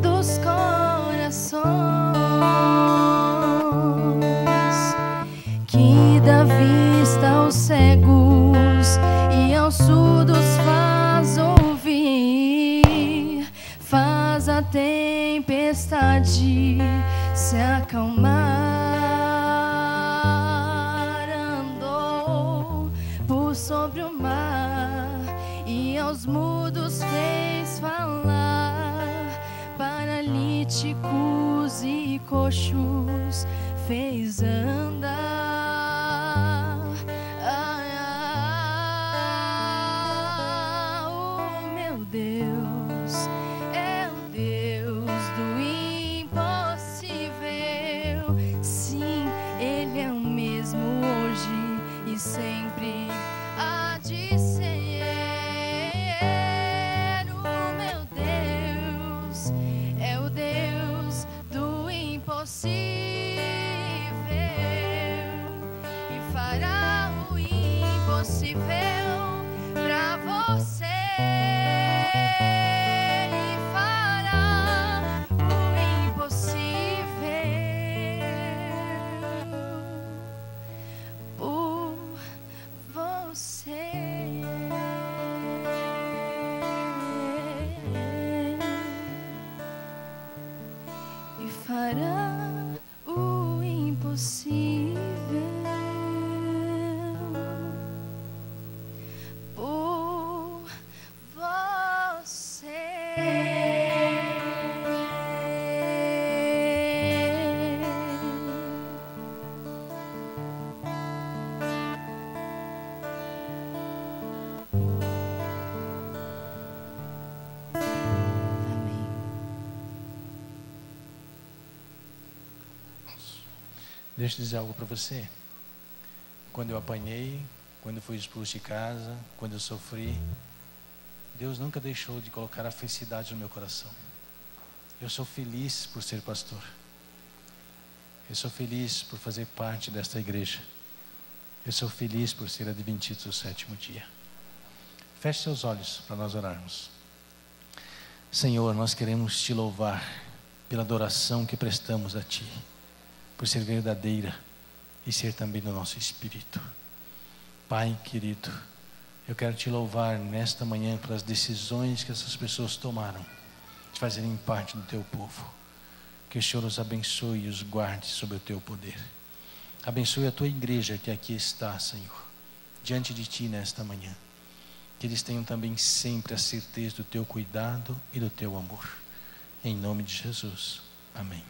dos corações, que dá vista aos cegos e aos surdos faz ouvir, faz a tempestade se acalmar. Andou por sobre o mar e aos mudos fez falar, paralíticos e coxos fez andar. O meu Deus é o Deus do impossível. Sim, Ele é o mesmo hoje e sempre há de ser. Deixa eu dizer algo para você. Quando eu apanhei, quando eu fui expulso de casa, quando eu sofri, Deus nunca deixou de colocar a felicidade no meu coração. Eu sou feliz por ser pastor. Eu sou feliz por fazer parte desta igreja. Eu sou feliz por ser adventista do sétimo dia. Feche seus olhos para nós orarmos. Senhor, nós queremos te louvar pela adoração que prestamos a Ti, por ser verdadeira e ser também do nosso espírito. Pai querido, eu quero te louvar nesta manhã pelas decisões que essas pessoas tomaram de fazerem parte do Teu povo. Que o Senhor os abençoe e os guarde sob o Teu poder. Abençoe a Tua igreja que aqui está, Senhor, diante de Ti nesta manhã. Que eles tenham também sempre a certeza do Teu cuidado e do Teu amor. Em nome de Jesus. Amém.